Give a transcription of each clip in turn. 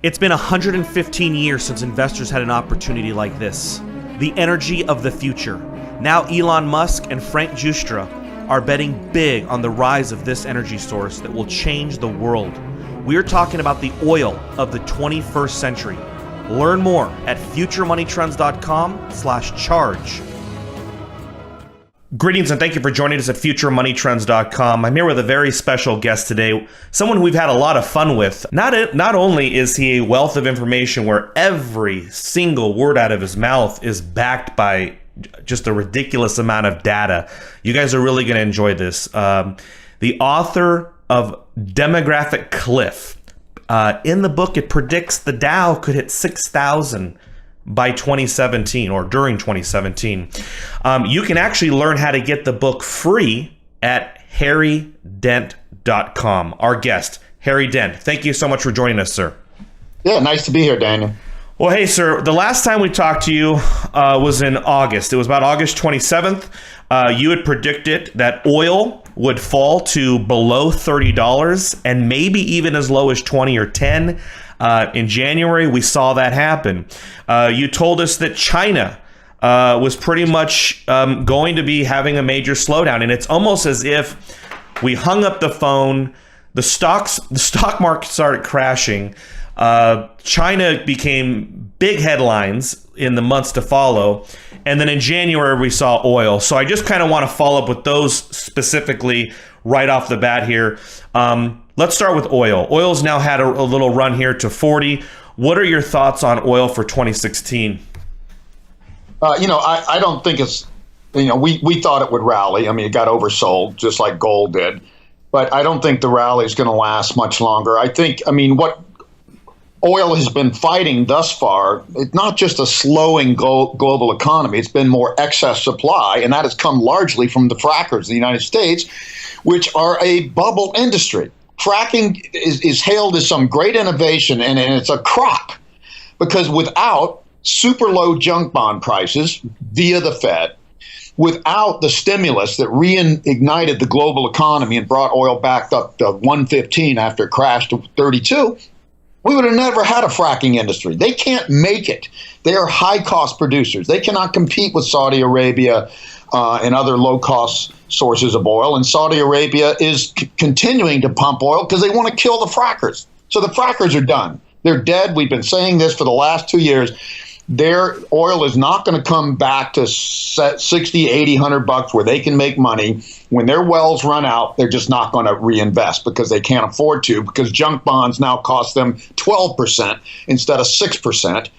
It's been 115 years since investors had an opportunity like this. The energy of the future. Now Elon Musk and Frank Giustra are betting big on the rise of this energy source that will change the world. We're talking about the oil of the 21st century. Learn more at futuremoneytrends.com/charge. Greetings and thank you for joining us at futuremoneytrends.com. I'm here with a very special guest today, someone we've had a lot of fun with. Not only is he a wealth of information where every single word out of his mouth is backed by just a ridiculous amount of data. You guys are really going to enjoy this. The author of Demographic Cliff. In the book, it predicts the Dow could hit 6,000 by 2017 or during 2017. You can actually learn how to get the book free at harrydent.com. Our guest, Harry Dent. Thank you so much for joining us, sir. Yeah, nice to be here, Daniel. Well, hey, sir, the last time we talked to you was in August. It was about August 27th. You had predicted that oil would fall to below $30 and maybe even as low as 20 or 10. In January, we saw that happen. You told us that China was pretty much going to be having a major slowdown. And it's almost as if we hung up the phone, the stock market started crashing. China became big headlines in the months to follow. And then in January, we saw oil. So I just kind of want to follow up with those specifically right off the bat here. Let's start with oil. Oil's now had a little run here to 40. What are your thoughts on oil for 2016? I don't think it's, we thought it would rally. I mean, it got oversold just like gold did. But I don't think the rally is going to last much longer. What oil has been fighting thus far, it's not just a slowing global economy. It's been more excess supply, and that has come largely from the frackers in the United States, which are a bubble industry. Fracking is hailed as some great innovation, and it's a crock, because without super low junk bond prices via the Fed, without the stimulus that reignited the global economy and brought oil back up to 115 after it crashed to 32, we would have never had a fracking industry. They can't make it. They are high-cost producers. They cannot compete with Saudi Arabia and other low-cost sources of oil. And Saudi Arabia is continuing to pump oil because they want to kill the frackers. So the frackers are done. They're dead. We've been saying this for the last 2 years. Their oil is not going to come back to 60, 80, $100 where they can make money. When their wells run out, they're just not going to reinvest because they can't afford to, because junk bonds now cost them 12% instead of 6%.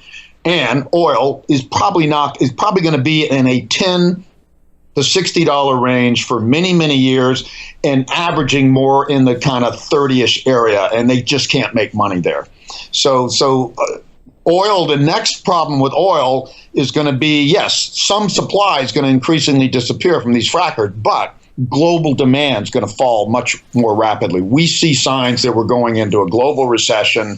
And oil is probably going to be in a $10 to $60 range for many, many years and averaging more in the kind of 30-ish area. And they just can't make money there. Oil, the next problem with oil is going to be, yes, some supply is going to increasingly disappear from these frackers, but global demand is going to fall much more rapidly. We see signs that we're going into a global recession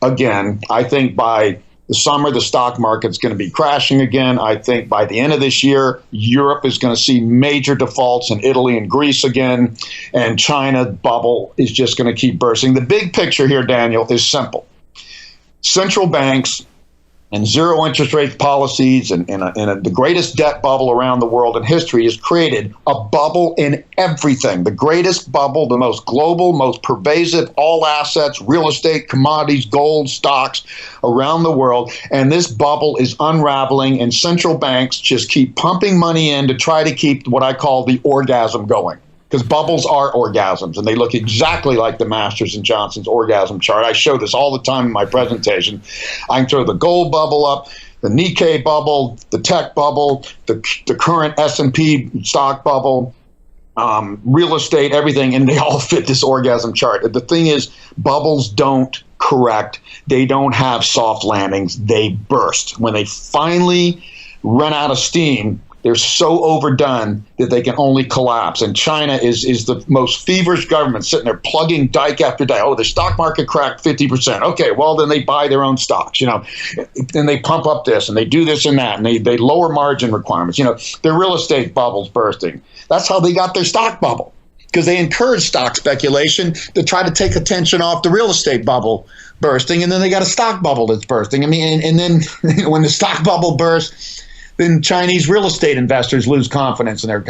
again. I think by the summer, the stock market's going to be crashing again. I think by the end of this year, Europe is going to see major defaults in Italy and Greece again, and China bubble is just going to keep bursting. The big picture here, Daniel, is simple. Central banks and zero interest rate policies and the greatest debt bubble around the world in history has created a bubble in everything. The greatest bubble, the most global, most pervasive, all assets, real estate, commodities, gold, stocks around the world. And this bubble is unraveling, and central banks just keep pumping money in to try to keep what I call the orgasm going. Because bubbles are orgasms, and they look exactly like the Masters and Johnson's orgasm chart. I show this all the time in my presentation. I can throw the gold bubble up, the Nikkei bubble, the tech bubble, the current S&P stock bubble, real estate, everything, and they all fit this orgasm chart. The thing is, bubbles don't correct. They don't have soft landings. They burst. When they finally run out of steam, they're so overdone that they can only collapse. And China is the most feverish government, sitting there plugging dike after dike. Oh, the stock market cracked 50%. Okay, well, then they buy their own stocks, and they pump up this and they do this and that, and they lower margin requirements. Their real estate bubble's bursting. That's how they got their stock bubble. because they encourage stock speculation to try to take attention off the real estate bubble bursting, and then they got a stock bubble that's bursting. I mean, and then when the stock bubble bursts, then Chinese real estate investors lose confidence in their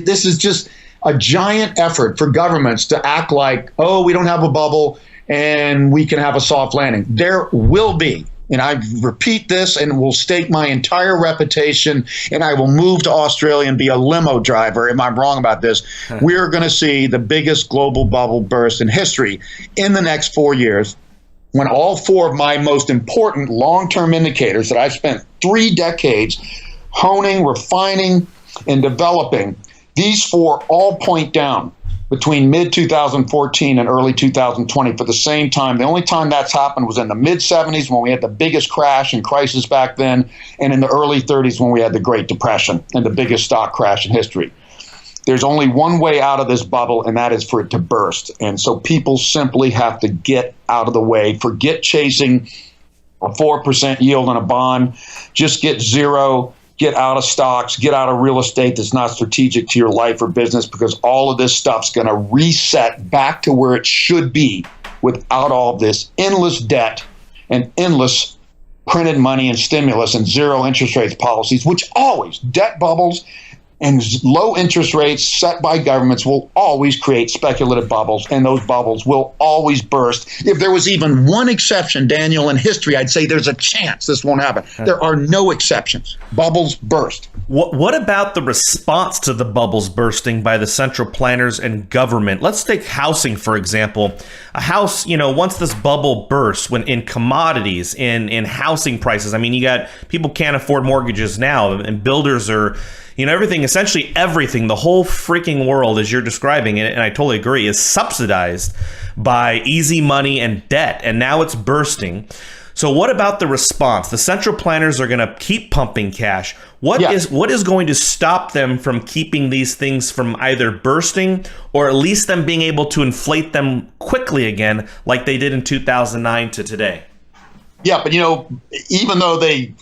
this is just a giant effort for governments to act like, oh, we don't have a bubble and we can have a soft landing. There will be. And I repeat this and will stake my entire reputation, and I will move to Australia and be a limo driver if I'm wrong about this. We're going to see the biggest global bubble burst in history in the next 4 years, when all four of my most important long-term indicators that I've spent 3 decades honing, refining, and developing, these four all point down between mid-2014 and early 2020 for the same time. The only time that's happened was in the mid-'70s when we had the biggest crash and crisis back then, and in the early 30s when we had the Great Depression and the biggest stock crash in history. There's only one way out of this bubble, and that is for it to burst. And so people simply have to get out of the way. Forget chasing a 4% yield on a bond. Just get zero. Get out of stocks, get out of real estate that's not strategic to your life or business, because all of this stuff's going to reset back to where it should be without all this endless debt and endless printed money and stimulus and zero interest rates policies, which always, debt bubbles and low interest rates set by governments will always create speculative bubbles, and those bubbles will always burst. If there was even one exception, Daniel, in history, I'd say there's a chance this won't happen. There are no exceptions. Bubbles burst. What about the response to the bubbles bursting by the central planners and government? Let's take housing, for example. A house, once this bubble bursts, when in commodities, in housing prices, I mean, you got people can't afford mortgages now, and builders are, essentially everything, the whole freaking world, as you're describing it, and I totally agree, is subsidized by easy money and debt, and now it's bursting. So what about the response? The central planners are going to keep pumping cash. What is going to stop them from keeping these things from either bursting or at least them being able to inflate them quickly again like they did in 2009 to today? Yeah, but even though they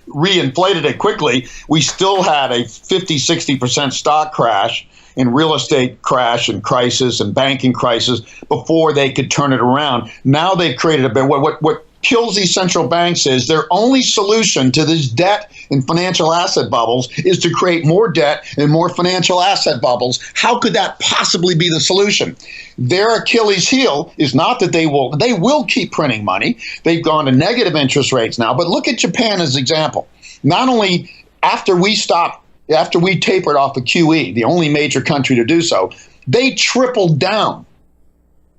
reinflated it quickly, we still had a 50-60% stock crash and real estate crash and crisis and banking crisis before they could turn it around. Now they've created a bit. What kills these central banks is their only solution to this debt and financial asset bubbles is to create more debt and more financial asset bubbles. How could that possibly be the solution? Their Achilles heel is not that they will keep printing money. They've gone to negative interest rates now. But look at Japan as an example. Not only after we tapered off of QE, the only major country to do so, they tripled down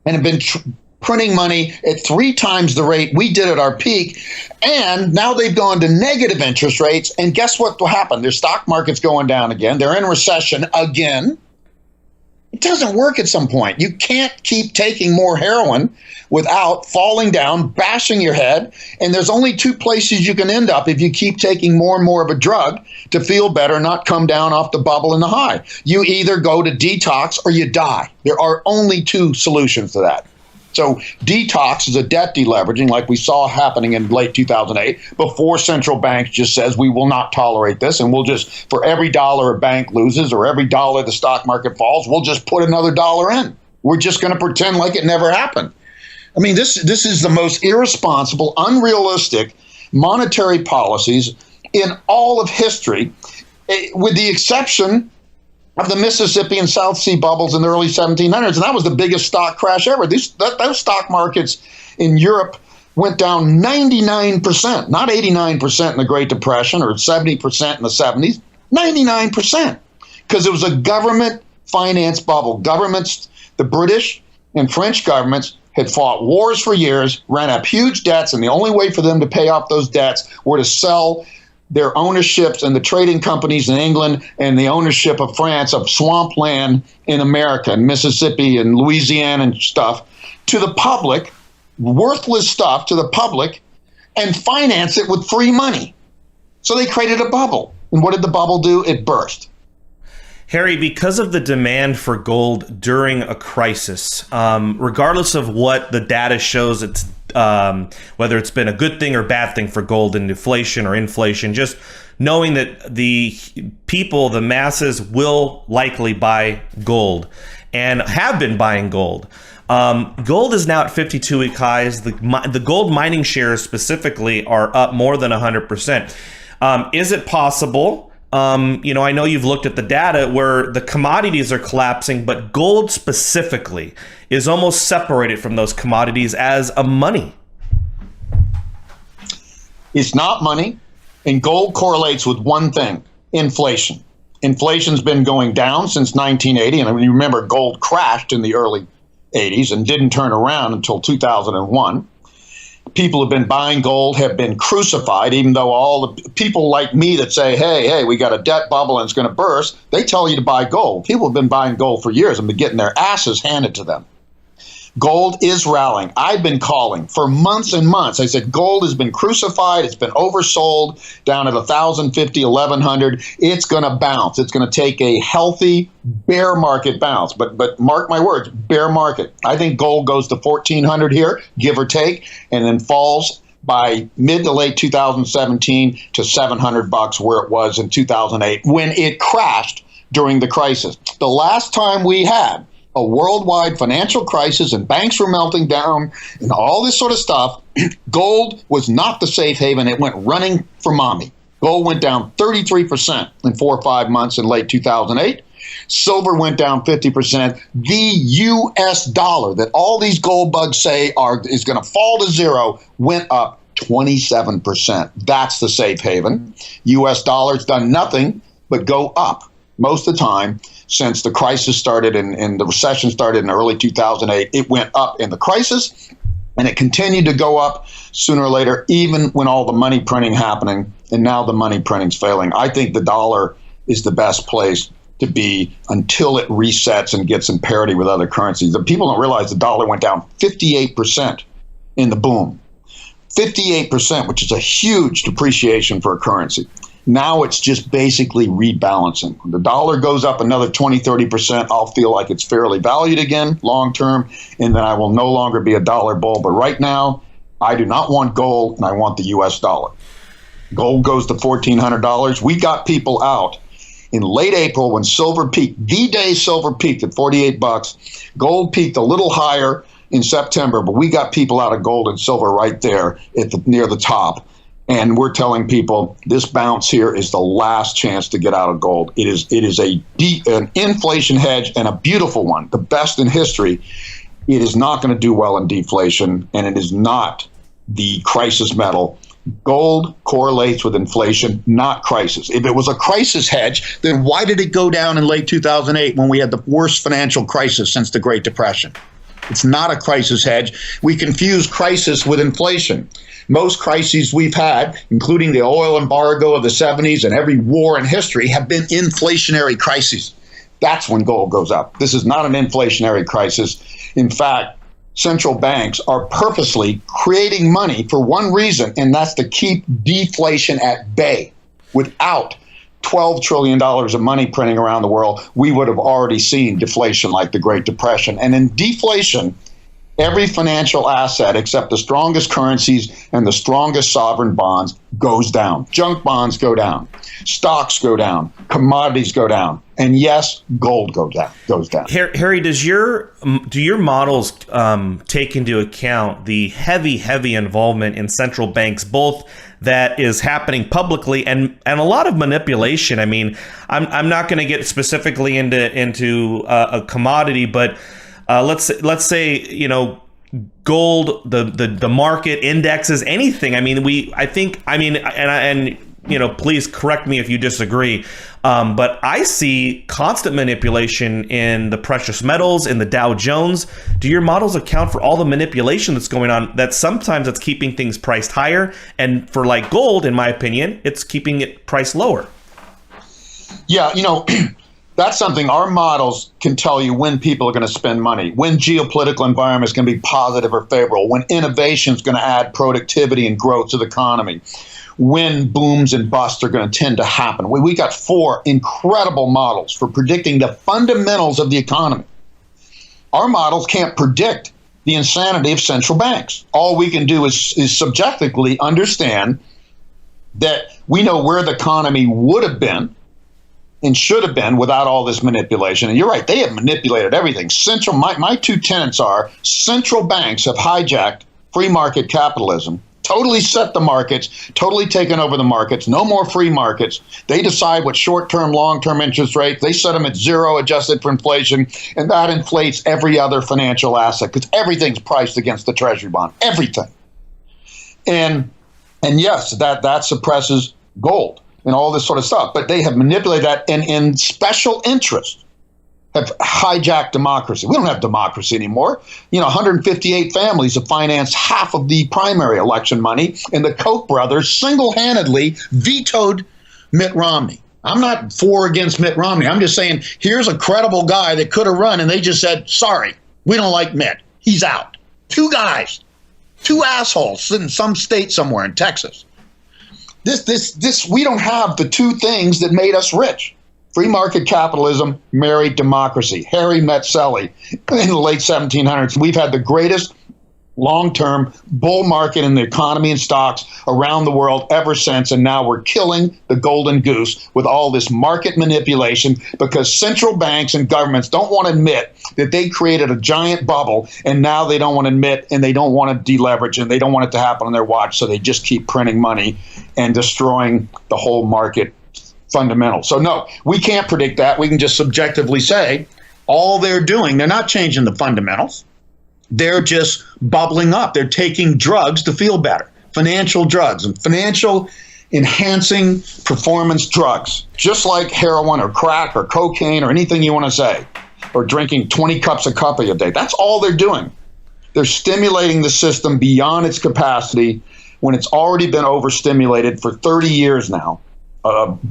and have been printing money at 3 times the rate we did at our peak. And now they've gone to negative interest rates. And guess what will happen? Their stock market's going down again. They're in recession again. It doesn't work at some point. You can't keep taking more heroin without falling down, bashing your head. And there's only 2 places you can end up if you keep taking more and more of a drug to feel better, not come down off the bubble and the high. You either go to detox or you die. There are only 2 solutions to that. So detox is a debt deleveraging like we saw happening in late 2008 before central banks just says we will not tolerate this, and we'll just, for every dollar a bank loses or every dollar the stock market falls, we'll just put another dollar in. We're just going to pretend like it never happened. I mean, this is the most irresponsible, unrealistic monetary policies in all of history, with the exception of the Mississippi and South Sea bubbles in the early 1700s, and that was the biggest stock crash ever. Those stock markets in Europe went down 99%, not 89% in the Great Depression or 70% in the 70s, 99%, because it was a government finance bubble. Governments, the British and French governments, had fought wars for years, ran up huge debts, and the only way for them to pay off those debts were to sell their ownerships and the trading companies in England and the ownership of France of swampland in America and Mississippi and Louisiana and stuff to the public, worthless stuff to the public, and finance it with free money. So they created a bubble. And what did the bubble do? It burst. Harry, because of the demand for gold during a crisis, regardless of what the data shows, it's whether it's been a good thing or bad thing for gold and deflation or inflation, just knowing that the people, the masses, will likely buy gold. and have been buying gold. Gold is now at 52-week highs. The gold mining shares specifically are up more than 100%. Is it possible? I know you've looked at the data where the commodities are collapsing, but gold specifically is almost separated from those commodities as a money. It's not money, and gold correlates with one thing: inflation. Inflation's been going down since 1980, and you remember gold crashed in the early 80s and didn't turn around until 2001. People who've been buying gold have been crucified, even though all the people like me that say, hey, we got a debt bubble and it's going to burst, they tell you to buy gold. People have been buying gold for years and been getting their asses handed to them. Gold is rallying. I've been calling for months and months. I said gold has been crucified. It's been oversold down at 1,050, 1,100. It's going to bounce. It's going to take a healthy bear market bounce. But mark my words, bear market. I think gold goes to 1,400 here, give or take, and then falls by mid to late 2017 to $700 where it was in 2008 when it crashed during the crisis. The last time we had a worldwide financial crisis and banks were melting down and all this sort of stuff, gold was not the safe haven. It went running for mommy. Gold went down 33% in 4 or 5 months in late 2008. Silver went down 50%. The U.S. dollar that all these gold bugs say is going to fall to zero went up 27%. That's the safe haven. U.S. dollar's done nothing but go up most of the time since the crisis started and the recession started in early 2008. It went up in the crisis, and it continued to go up sooner or later, even when all the money printing happening, and now the money printing's failing. I think the dollar is the best place to be until it resets and gets in parity with other currencies. The people don't realize the dollar went down 58% in the boom. 58%, which is a huge depreciation for a currency. Now it's just basically rebalancing. When the dollar goes up another 20, 30%, I'll feel like it's fairly valued again long term, and then I will no longer be a dollar bull. But right now, I do not want gold, and I want the U.S. dollar. Gold goes to $1,400. We got people out in late April when silver peaked. The day silver peaked at $48. Gold peaked a little higher in September, but we got people out of gold and silver right there near the top. And we're telling people this bounce here is the last chance to get out of gold. It is an inflation hedge, and a beautiful one, the best in history. It is not going to do well in deflation, and it is not the crisis metal. Gold correlates with inflation, not crisis. If it was a crisis hedge, then why did it go down in late 2008 when we had the worst financial crisis since the Great Depression? It's not a crisis hedge. We confuse crisis with inflation. Most crises we've had, including the oil embargo of the 70s and every war in history, have been inflationary crises. That's when gold goes up. This is not an inflationary crisis. In fact, central banks are purposely creating money for one reason, and that's to keep deflation at bay. Without $12 trillion of money printing around the world, we would have already seen deflation like the Great Depression. And in deflation, every financial asset except the strongest currencies and the strongest sovereign bonds goes down. Junk bonds go down. Stocks go down. Commodities go down. And yes, gold goes down. Harry, do your models take into account the heavy involvement in central banks, both that is happening publicly and a lot of manipulation? I mean, I'm not going to get specifically into a commodity, but let's say gold, the market indexes, anything. I mean, please correct me if you disagree. But I see constant manipulation in the precious metals, in the Dow Jones. Do your models account for all the manipulation that's going on, that sometimes it's keeping things priced higher? And for like gold, in my opinion, it's keeping it priced lower. Yeah, that's something our models can tell you when people are going to spend money, when geopolitical environment is going to be positive or favorable, when innovation is going to add productivity and growth to the economy, when booms and busts are going to tend to happen. We got 4 incredible models for predicting the fundamentals of the economy. Our models can't predict the insanity of central banks. All we can do is subjectively understand that we know where the economy would have been and should have been without all this manipulation. And you're right, they have manipulated everything. My two tenets are central banks have hijacked free market capitalism, totally set the markets, totally taken over the markets, no more free markets. They decide what short-term, long-term interest rates. They set them at zero adjusted for inflation, and that inflates every other financial asset because everything's priced against the treasury bond, everything. And yes, that suppresses gold and all this sort of stuff. But they have manipulated that and in special interest have hijacked democracy. We don't have democracy anymore. 158 families have financed half of the primary election money, and the Koch brothers single-handedly vetoed Mitt Romney. I'm not for or against Mitt Romney. I'm just saying, here's a credible guy that could have run, and they just said, sorry, we don't like Mitt. He's out. Two guys, two assholes in some state somewhere in Texas. We don't have the two things that made us rich. Free market capitalism married democracy. Harry met Sally in the late 1700s. We've had the greatest long-term bull market in the economy and stocks around the world ever since, and now we're killing the golden goose with all this market manipulation because central banks and governments don't want to admit that they created a giant bubble, and now they don't want to admit and they don't want to deleverage and they don't want it to happen on their watch, so they just keep printing money and destroying the whole market fundamental. So no, we can't predict that. We can just subjectively say all they're doing, they're not changing the fundamentals. They're just bubbling up. They're taking drugs to feel better, financial drugs and financial enhancing performance drugs, just like heroin or crack or cocaine or anything you want to say, or drinking 20 cups of coffee a day. That's all they're doing. They're stimulating the system beyond its capacity when it's already been overstimulated for 30 years now.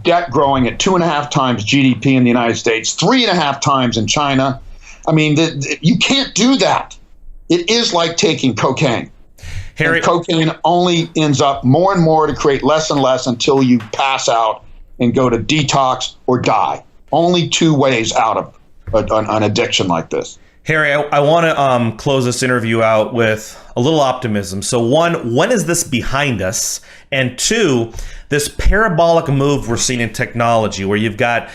Debt growing at 2.5 times GDP in the United States, 3.5 times in China. I mean, you can't do that. It is like taking cocaine. Harry, and cocaine only ends up more and more to create less and less until you pass out and go to detox or die. Only two ways out of an addiction like this. Harry, I want to close this interview out with a little optimism. So one, when is this behind us? And two, this parabolic move we're seeing in technology where you've got,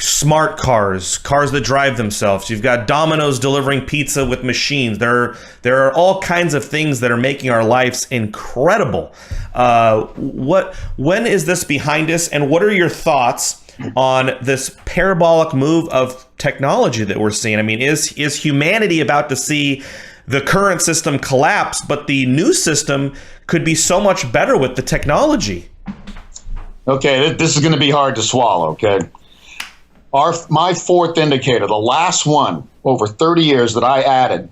smart cars that drive themselves. You've got Domino's delivering pizza with machines. There are all kinds of things that are making our lives incredible. When is this behind us? And what are your thoughts on this parabolic move of technology that we're seeing? I mean, is humanity about to see the current system collapse, but the new system could be so much better with the technology? Okay, this is going to be hard to swallow, okay? My fourth indicator, the last one over 30 years that I added,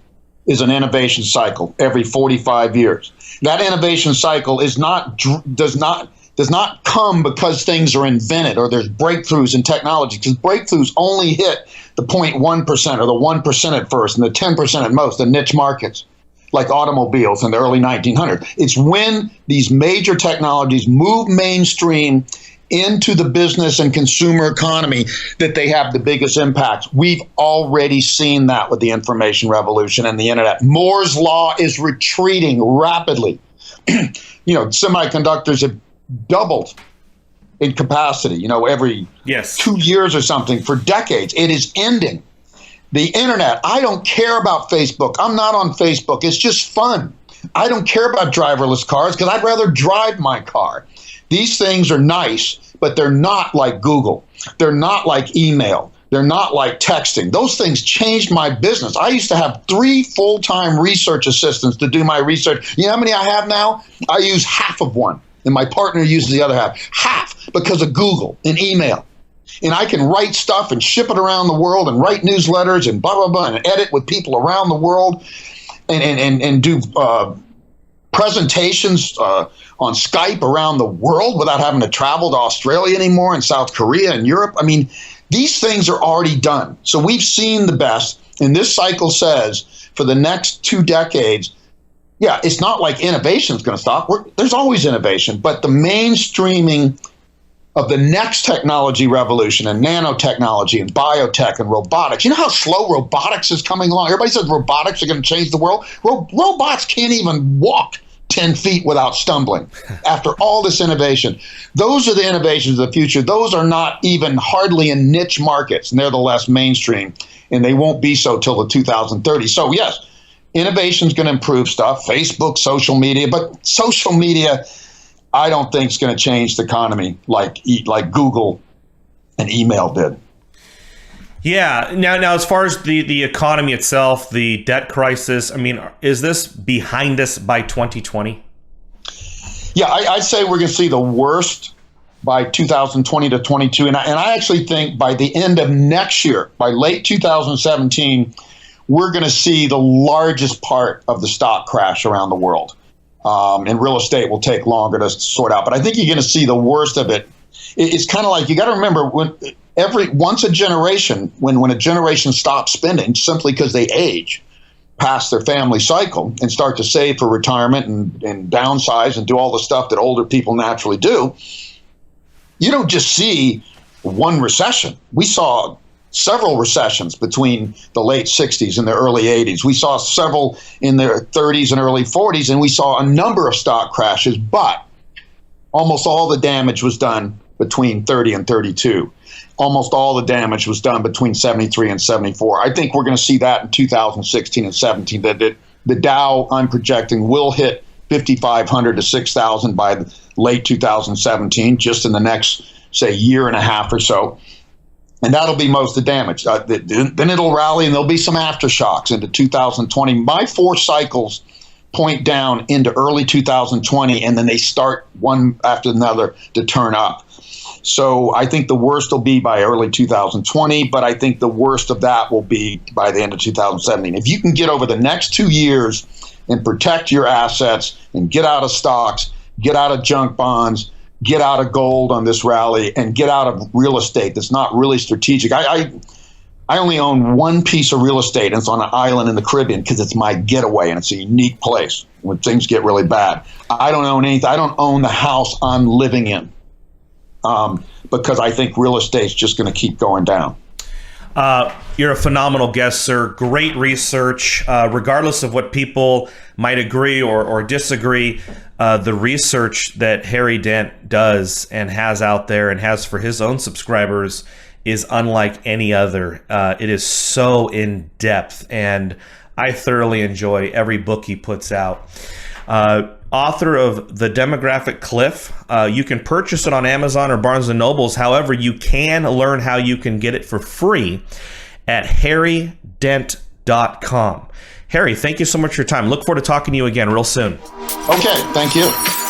is an innovation cycle every 45 years. That innovation cycle does not come because things are invented or there's breakthroughs in technology, because breakthroughs only hit the 0.1% or the 1% at first and the 10% at most, the niche markets, like automobiles in the early 1900s. It's when these major technologies move mainstream into the business and consumer economy that they have the biggest impacts. We've already seen that with the information revolution and the internet. Moore's law is retreating rapidly. Semiconductors have doubled in capacity, every 2 years or something for decades. It is ending. The internet, I don't care about Facebook. I'm not on Facebook. It's just fun. I don't care about driverless cars because I'd rather drive my car. These things are nice, but they're not like Google. They're not like email. They're not like texting. Those things changed my business. I used to have 3 full-time research assistants to do my research. You know how many I have now? I use half of one, and my partner uses the other half. Half because of Google and email. And I can write stuff and ship it around the world and write newsletters and blah, blah, blah, and edit with people around the world and do presentations on Skype around the world without having to travel to Australia anymore and South Korea and Europe. I mean, these things are already done. So we've seen the best. And this cycle says for the next 2 decades, it's not like innovation is going to stop. There's always innovation, but the mainstreaming of the next technology revolution and nanotechnology and biotech and robotics. You know how slow robotics is coming along? Everybody says robotics are going to change the world. Robots can't even walk 10 feet without stumbling after all this innovation. Those are the innovations of the future. Those are not even hardly in niche markets, and they're the less mainstream, and they won't be so till the 2030s. So yes, innovation is going to improve stuff, Facebook, social media, but social media, I don't think is going to change the economy like Google and email did. Yeah. Now, as far as the economy itself, the debt crisis, I mean, is this behind us by 2020? Yeah, I'd say we're going to see the worst by 2020 to 22. And I actually think by the end of next year, by late 2017, we're going to see the largest part of the stock crash around the world. And real estate will take longer to sort out. But I think you're going to see the worst of it. It's kind of like, you got to remember, once a generation, when a generation stops spending simply because they age past their family cycle and start to save for retirement and downsize and do all the stuff that older people naturally do, you don't just see one recession. We saw several recessions between the late 60s and the early 80s. We saw several in the 30s and early 40s, and we saw a number of stock crashes, but almost all the damage was done between 30 and 32. Almost all the damage was done between 73 and 74. I think we're going to see that in 2016 and 17, that the Dow, I'm projecting, will hit 5,500 to 6,000 by late 2017, just in the next, say, year and a half or so. And that'll be most of the damage. Then it'll rally, and there'll be some aftershocks into 2020. My 4 cycles point down into early 2020, and then they start one after another to turn up. So I think the worst will be by early 2020, but I think the worst of that will be by the end of 2017. If you can get over the next 2 years and protect your assets and get out of stocks, get out of junk bonds, get out of gold on this rally, and get out of real estate that's not really strategic. I only own one piece of real estate, and it's on an island in the Caribbean because it's my getaway, and it's a unique place when things get really bad. I don't own anything. I don't own the house I'm living in. Because I think real estate's just going to keep going down. You're a phenomenal guest, sir. Great research. Regardless of what people might agree or disagree, the research that Harry Dent does and has out there and has for his own subscribers is unlike any other. It is so in depth, and I thoroughly enjoy every book he puts out. Author of The Demographic Cliff. You can purchase it on Amazon or Barnes & Nobles. However, you can learn how you can get it for free at harrydent.com. Harry, thank you so much for your time. Look forward to talking to you again real soon. Okay, thank you.